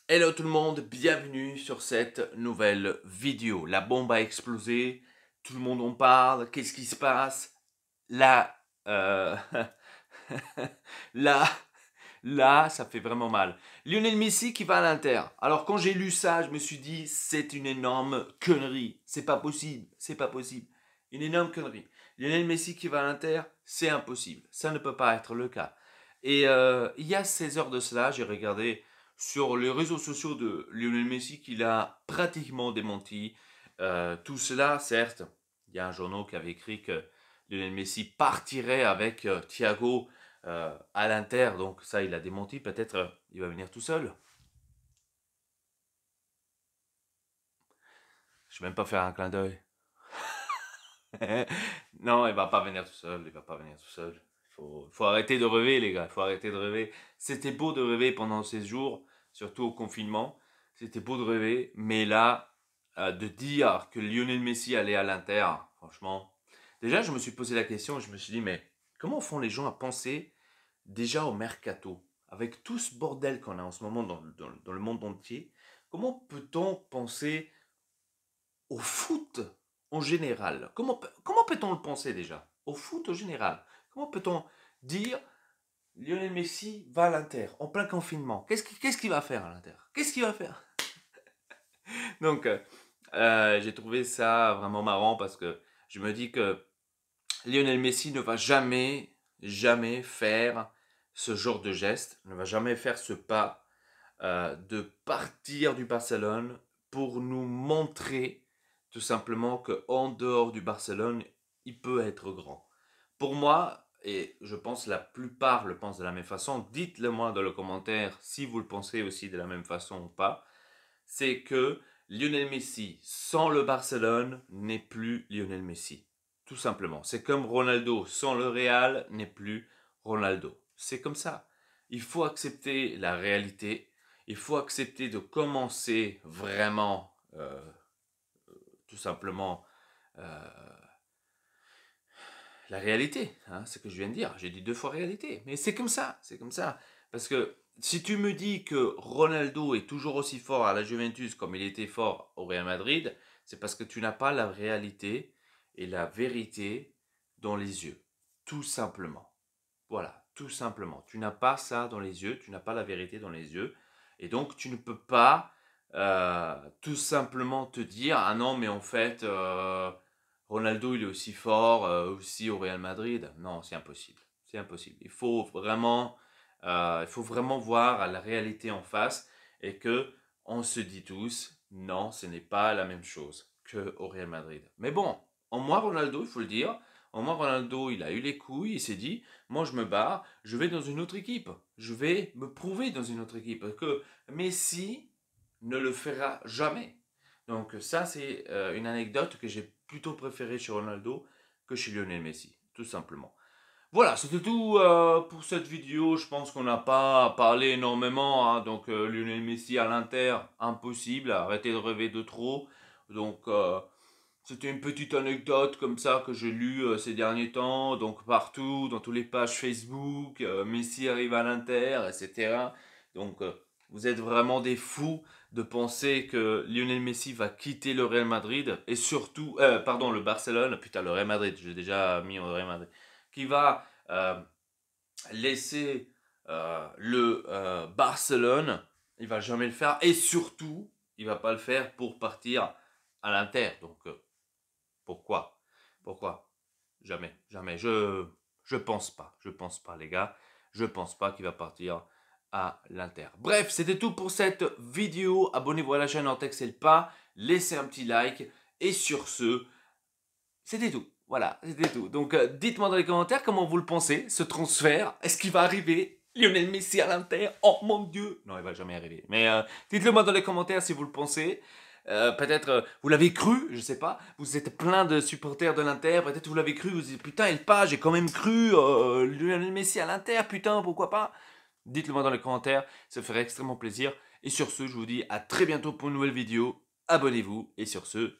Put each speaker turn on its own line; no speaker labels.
Hello tout le monde, bienvenue sur cette nouvelle vidéo. La bombe a explosé, tout le monde en parle, qu'est-ce qui se passe? Là, euh, là, là, ça fait vraiment mal. Lionel Messi qui va à l'Inter. Alors quand j'ai lu ça, je me suis dit, c'est une énorme connerie. C'est pas possible, c'est pas possible. Une énorme connerie. Lionel Messi qui va à l'Inter, c'est impossible. Ça ne peut pas être le cas. Et il y a 16 heures de cela, j'ai regardé sur les réseaux sociaux de Lionel Messi qu'il a pratiquement démenti tout cela. Certes, il y a un journal qui avait écrit que Lionel Messi partirait avec Thiago à l'Inter, donc ça il a démenti, peut-être il va venir tout seul. Je vais même pas faire un clin d'œil. Non, il va pas venir tout seul, il va pas venir tout seul. Faut arrêter de rêver les gars, il faut arrêter de rêver. C'était beau de rêver pendant ces jours, surtout au confinement. C'était beau de rêver, mais là, de dire que Lionel Messi allait à l'Inter, franchement. Déjà, je me suis posé la question, je me suis dit, mais comment font les gens à penser déjà au mercato, avec tout ce bordel qu'on a en ce moment dans le monde entier, comment peut-on penser au foot en général? Comment peut-on le penser déjà? Au foot en général. Comment peut-on dire Lionel Messi va à l'Inter en plein confinement? Qu'est-ce qu'il va faire à l'Inter? Qu'est-ce qu'il va faire? Donc, j'ai trouvé ça vraiment marrant parce que je me dis que Lionel Messi ne va jamais, jamais faire ce genre de geste, ne va jamais faire ce pas de partir du Barcelone pour nous montrer tout simplement qu'en dehors du Barcelone, il peut être grand. Pour moi, et je pense la plupart le pensent de la même façon, dites-le moi dans le commentaire si vous le pensez aussi de la même façon ou pas, c'est que Lionel Messi sans le Barcelone n'est plus Lionel Messi. Tout simplement. C'est comme Ronaldo sans le Real n'est plus Ronaldo. C'est comme ça. Il faut accepter la réalité. Il faut accepter de commencer vraiment, tout simplement, euh, la réalité. Hein, c'est ce que je viens de dire. J'ai dit 2 fois réalité. Mais c'est comme ça. C'est comme ça. Parce que si tu me dis que Ronaldo est toujours aussi fort à la Juventus comme il était fort au Real Madrid, c'est parce que tu n'as pas la réalité et la vérité dans les yeux. Tout simplement. Voilà, tout simplement. Tu n'as pas ça dans les yeux, tu n'as pas la vérité dans les yeux. Et donc, tu ne peux pas tout simplement te dire, ah non, mais en fait, Ronaldo, il est aussi fort aussi au Real Madrid. Non, c'est impossible. C'est impossible. Il faut vraiment voir la réalité en face et que on se dit tous, non, ce n'est pas la même chose qu'au Real Madrid. Mais bon, en moi, Ronaldo, il faut le dire, en moi, Ronaldo, il a eu les couilles, il s'est dit, moi, je me barre, je vais dans une autre équipe. Je vais me prouver dans une autre équipe. Que Messi ne le fera jamais. Donc ça, c'est une anecdote que j'ai plutôt préférée chez Ronaldo que chez Lionel Messi, tout simplement. Voilà, c'était tout pour cette vidéo. Je pense qu'on n'a pas parlé énormément. Hein. Donc Lionel Messi à l'Inter, impossible. Arrêtez de rêver de trop. Donc c'était une petite anecdote comme ça que j'ai lue ces derniers temps. Donc partout, dans toutes les pages Facebook, Messi arrive à l'Inter, etc. Donc vous êtes vraiment des fous de penser que Lionel Messi va quitter le Real Madrid et surtout, pardon, le Barcelone, putain, le Real Madrid, j'ai déjà mis au Real Madrid, qui va laisser le Barcelone, il va jamais le faire et surtout, il va pas le faire pour partir à l'Inter. Donc pourquoi? Pourquoi? Jamais, jamais. Je pense pas, les gars. Je pense pas qu'il va partir à l'Inter. Bref, c'était tout pour cette vidéo. Abonnez-vous à la chaîn en t'excelle pas. Laissez un petit like. Et sur ce, c'était tout. Voilà, c'était tout. Donc, dites-moi dans les commentaires comment vous le pensez, ce transfert. Est-ce qu'il va arriver? Lionel Messi à l'Inter? Oh mon Dieu! Non, il va jamais arriver. Mais dites-le moi dans les commentaires si vous le pensez. Peut-être vous l'avez cru, je sais pas. Vous êtes plein de supporters de l'Inter. Peut-être vous l'avez cru. Vous dites putain, il pas, j'ai quand même cru Lionel Messi à l'Inter. Putain, pourquoi pas? Dites-le moi dans les commentaires. Ça ferait extrêmement plaisir. Et sur ce, je vous dis à très bientôt pour une nouvelle vidéo. Abonnez-vous. Et sur ce,